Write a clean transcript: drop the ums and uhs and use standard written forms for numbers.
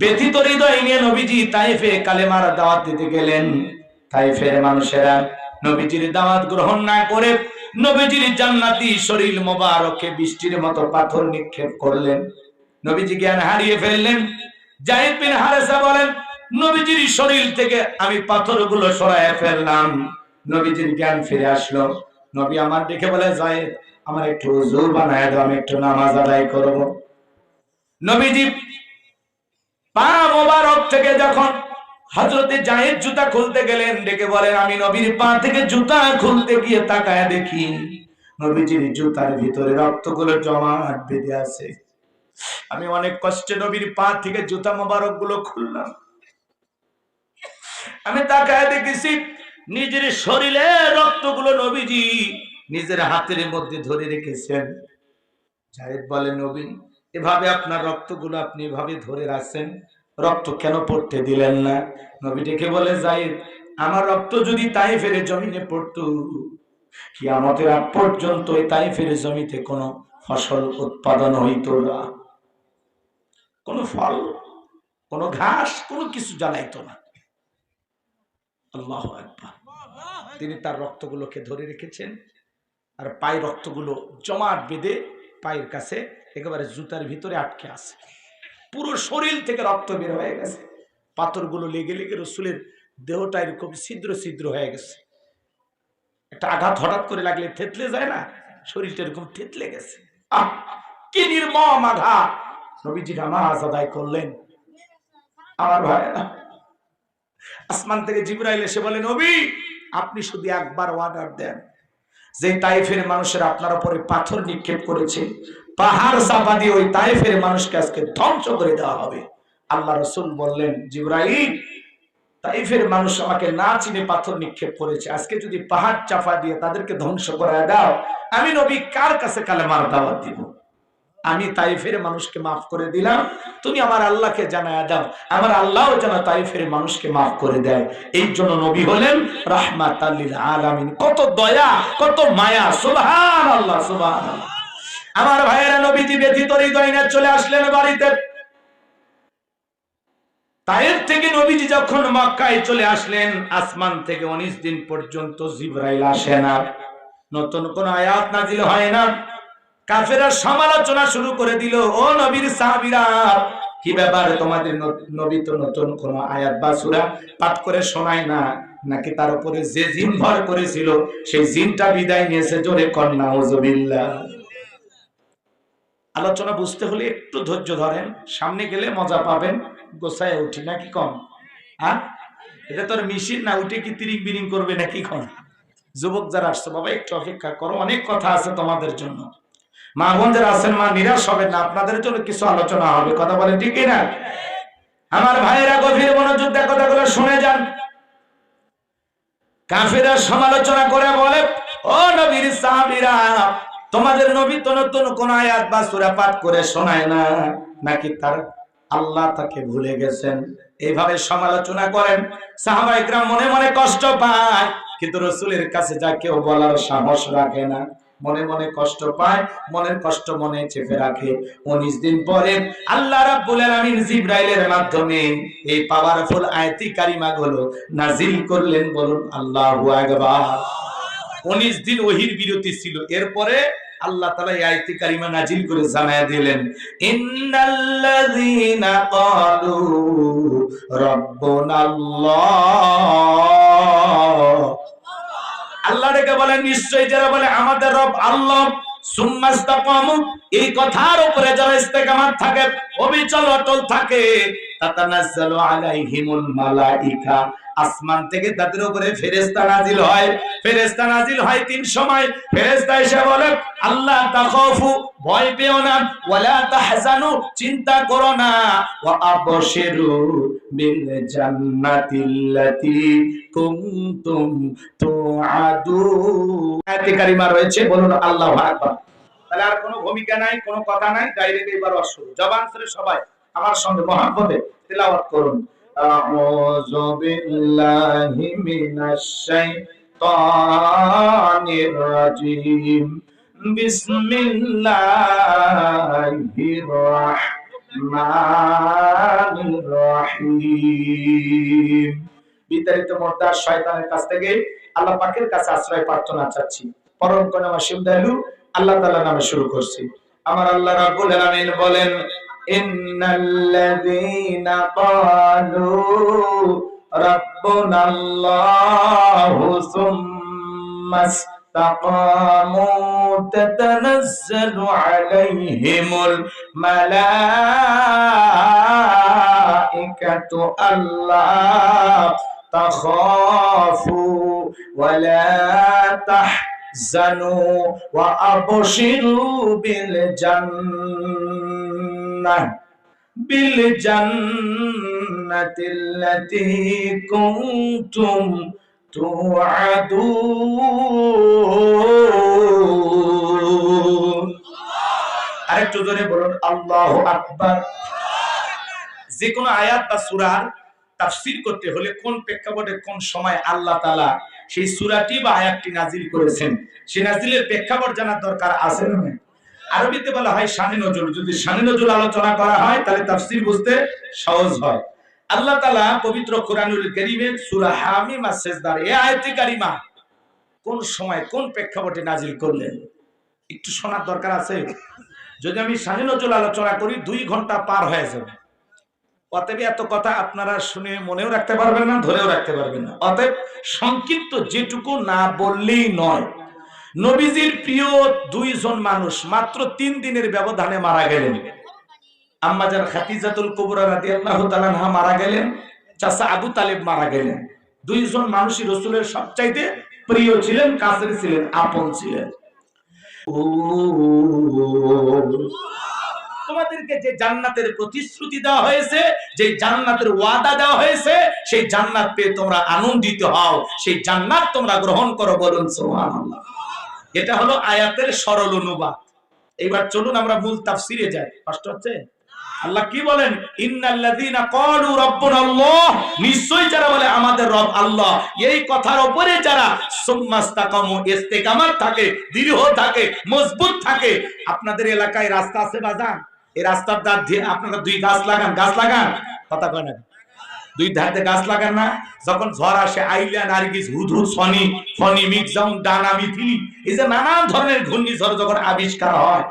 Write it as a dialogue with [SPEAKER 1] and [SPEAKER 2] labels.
[SPEAKER 1] ব্যথিত হৃদয় নিয়ে নবীজি তাইফে কালেমার দাওয়াত দিতে গেলেন। তাইফের মানুষেরা নবীজির দাওয়াত গ্রহণ না করে নবীজির জান্নাতি শরীর মোবারকে বৃষ্টির মতো পাথর নিক্ষেপ করলেন। নবীজি জ্ঞান হারিয়ে ফেললেন। যায়েদ বিন হারেসা বলেন, নবীজির শরীর থেকে আমি পাথরগুলো সরায় ফেললাম। নবীজির জ্ঞান ফিরে আসলো। নবী আমার দেখে বলে, যায়েদ আমার একটু ওযু বানায় দাও, আমি একটু নামাজ আদায় করব। নবীজি পা মোবারক থেকে যখন হযরতে যায়েদ জুতা খুলতে গেলেন, ডেকে বলেন, আমি নবীর পা থেকে জুতা খুলতে গিয়ে তাকায় দেখি নবীজির জুতার ভিতরে রক্তগুলো জমাট বেঁধে আছে। আমি অনেক কষ্টে নবীর পা থেকে জুতা মোবারক গুলো খুললাম। আমি তাকায় দেখেছি নিজের শরীরে রক্তগুলো নবীজি নিজের হাতের মধ্যে ধরে রেখেছেন। যায়েদ বলে, নবী এভাবে আপনার রক্তগুলো আপনি এভাবে ধরে রাখছেন, রক্ত কেন পড়তে দিলেন না? নবী ডেকে বলে, যায়েদ আমার রক্ত যদি তাইফের জমিনে পড়তো, কিয়ামতের আগ পর্যন্ত এই তাইফের জমিতে কোনো ফসল উৎপাদন হইতো না, কোনো ফল, কোনো ঘাস, কোনো কিছু জ্বালাইতো না। আল্লাহু আকবার। তিনি তার রক্তগুলোকে ধরে রেখেছেন, আর পায়ের রক্তগুলো জমাট বেঁধে পায়ের কাছে একেবারে জুতার ভিতরে আটকে আছে। পুরো শরীর থেকে রক্ত বের হয়ে গেছে। পাথরগুলো লেগে লেগে রসুলের দেহটা এরকম ছিদ্র ছিদ্র হয়ে গেছে। একটা আঘাত হঠাৎ করে লাগলে থেতলে যায় না, শরীরটা এরকম থেতলে গেছে। আহ, কি নির্মম আঘাত! নবীজি নামাজ আদায় করলেন। আমার ভাইরা, আসমান থেকে জিবরাইল এসে বলে, নবী আপনি শুধু একবার অর্ডার দেন, যে তাইফের মানুষের আপনার উপরে পাথর নিক্ষেপ করেছে, পাহাড় চাপা দিয়ে ওই তাইফের মানুষকে আজকে ধ্বংস করে দেওয়া হবে। আল্লাহ রাসূল বললেন, জিবরাইল তাইফের মানুষ আমাকে না চিনে পাথর নিক্ষেপ করেছে, আজকে যদি পাহাড় চাপা দিয়ে তাদেরকে ধ্বংস করে দাও, আমি নবী কার কাছে কালেমার দাওয়াত দিব? আমি তাইফের মানুষকে মাফ করে দিলাম, তুমি আমার আল্লাহকে জানায়া দাও, আমার আল্লাহও যেন তাইফের মানুষকে মাফ করে দেয়। এই জন্য নবী হলেন রাহমাতাল লিল আলামিন। কত দয়া, কত মায়া! সুবহানাল্লাহ, সুবহানাল্লাহ। আমার ভাইয়েরা, নবীজি ব্যথিত হৃদয় নিয়ে চলে আসলেন বাড়িতে। তাইফ থেকে নবীজি যখন মক্কায় চলে আসলেন, আসমান থেকে 19 দিন পর্যন্ত জিবরাইল আসে না, নতুন কোন আয়াত নাজিল হয় না। কাফেররা সমালোচনা শুরু করে দিল, ও নবীর সাহাবীরা, কি ব্যাপার তোমাদের নবী তো নতুন কোন আয়াত বা সূরা পাঠ করে শোনায় না, নাকি তার উপরে যে জিন ভর করেছিল সেই জিনটা বিদায় নিয়েছে? জোরে কর নাউযুবিল্লাহ। আলোচনা বুঝতে হলে একটু ধৈর্য ধরেন, সামনে গেলে মজা পাবেন। গোছায় উঠি নাকি কম? হ্যাঁ, এটা তোর মেশিন না, উঠে কি তিরিং বিরিং করবে নাকি কম? যুবক যারা আসছে, বাবা একটু অপেক্ষা করো, অনেক কথা আছে তোমাদের জন্য। মা বোন যারা আছেন, মা নিরাশ হবেন না, আপনাদের জন্য কিছু আলোচনা হবে, কথা বলেন ঠিক না? আমার ভাইয়েরা গভীর মনোযোগ দিয়ে কথাগুলো শুনে যান। কাফেররা সমালোচনা করে বলে, ও নবীর সাহাবীরা, তোমাদের নবী তো নতুন কোন আয়াত বা সূরা পাঠ করে শোনায় না, নাকি তার আল্লাহ তাকে ভুলে গেছেন? এইভাবে সমালোচনা করেন। সাহাবায়ে কেরাম মনে মনে কষ্ট পায়, কিন্তু রাসূলের কাছে যা কেউ বলার সাহস রাখে না। মনে মনে কষ্ট পায়, মনের কষ্ট মনে চেপে রাখে। 19 দিন পরে আল্লাহ রাব্বুল আলামিন জিবরাইলের মাধ্যমে এই পাওয়ারফুল আয়াতি কারিমা গুলো নাজিল করলেন। বলুন আল্লাহু আকবার। 19 দিন ওহীর বিরতি ছিল, এরপরে আল্লাহ তাআলা এই আয়াতি কারিমা নাজিল করে জানায়া দিলেন, ইন্নাল্লাযীনা ক্বালু রাব্বুনাল্লাহ। আল্লাহ ডেকে বলেন, নিশ্চয়ই যারা বলে আমাদের রব আল্লাহ, সুম্মাস্তাকামু, এই কথার উপরে যারা ইস্তেকামাত থাকে, অবিচল অটল থাকে, তাতানাজ্জালু আলাইহিমুল মালাইকা, আসমান থেকে তাদের উপরে ফেরেশতা নাজিল হয়। ফেরেশতা নাজিল হয় 3 সময়। ফেরেশতা এসে বলে, আল্লাহ তাখাফু, ভয় পেও না, ওয়ালা তাহজানু, চিন্তা করো না, ওয়া আবশিরু বিল জান্নাতিল্লাতী কুনতুম তুআদুন। আয়াতে কারিমা রয়েছে, বলুন আল্লাহু আকবার। তাহলে আর কোনো ভূমিকা নাই, কোনো কথা নাই, ডাইরেক্ট এবার শুরু। জবান ছেড়ে সবাই আমার সঙ্গে মহব্বতে তেলাওয়াত করুন। আউযু বিল্লাহি মিনাশ শাইতানির রাজীম। বিসমিল্লাহির রাহমানির রহিম। বিতাড়িত মুর্দার শয়তানের কাছ থেকে আল্লাহ পাকের কাছে আশ্রয় প্রার্থনা চাচ্ছি। পরম করুণা সীম দয়ালু আল্লাহ তাআলার নামে শুরু করছি। আমার আল্লাহ রাব্বুল আলামিন বলেন, ইন্নাল্লাযীনা ক্বালু রাব্বুনাল্লাহু সুম্মা ইসতাকামু তাতানাজ্জালু আলাইহিমুল মালাইকাতু আল্লা তাখাফু ওয়া লা তাহজানু ওয়া আবশিরু বিল জান্নাতিল্লাতী কুনতুম তুআদুন। আরেকটু জোরে বলুন আল্লাহু আকবার। যে কোনো আয়াত বা সূরার তাফসীর করতে হলে কোন প্রেক্ষাপটে কোন সময় আল্লাহ তাআলা সেই সূরাটি বা আয়াতটি নাজিল করেছেন, সেই নাজিলের প্রেক্ষাপট জানার দরকার আছে না? আরবিতে বলা হয় শানে নজুল। যদি শানে নজুল আলোচনা করা হয় তাহলে তাফসীর বুঝতে সহজ হয়। আল্লাহ তাআলা পবিত্র কোরআনুল কারীমের সূরা হামিম আর সিজদার এই আয়াতে কারিমা কোন সময় কোন প্রেক্ষাপটে নাজিল করলেন একটু শোনার দরকার আছে। যদি আমি শানে নজুল আলোচনা করি 2 ঘন্টা পার হয়ে যাবে। অতএব এত কথা আপনারা শুনে মনেও রাখতে পারবেন না, ধরেও রাখতে পারবেন না। অতএব সংক্ষিপ্ত যেটুকু না বললেই নয়। নবীজির প্রিয় 2 জন মানুষ মাত্র 3 দিনের ব্যবধানে মারা গেলেন। আম্মা জান খাদিজাতুল কুবরা রাদিয়াল্লাহু তাআলা আনহা মারা গেলেন, চাচা আবু তালেব মারা গেলেন। 2 জন মানুষই রাসূলের সবচাইতে প্রিয় ছিলেন, কাছের ছিলেন, আপন ছিলেন। তোমাদেরকে যে জান্নাতের প্রতিশ্রুতি দেওয়া হয়েছে, যে জান্নাতের ওয়াদা দেওয়া হয়েছে, সেই জান্নাত পেয়ে তোমরা আনন্দিত হও, সেই জান্নাত তোমরা গ্রহণ করো, বলুন সুবহানাল্লাহ। এটা হলো আয়াতের সরল অনুবাদ। এবার চলুন আমরা মূল তাফসিরে যাই। কষ্ট হচ্ছে? আল্লাহ কি বলেন? ইন্নাল্লাযীনা ক্বালু রাব্বুনাল্লাহ, নিশ্চয়ই যারা বলে আমাদের রব আল্লাহ, এই কথার উপরে যারা সুম্মাস্তাকামু, ইস্তেকামাত থাকে, দৃঢ় থাকে, মজবুত থাকে। আপনাদের এলাকায় রাস্তা আছে বাজান, এই রাস্তার ধার দিয়ে আপনারা 2 গাছ লাগান, গাছ লাগান, কথা কয় না? 2 ধারে গাছ লাগান না? যখন ঝড় আসে আইলা, নারগিস, হুদহুদ, ফনি, ফনি, মিগজাম, ডানা, মিথিলি, এই যে নানান ধরনের ঘূর্ণিঝড় যখন আবিষ্কার হয়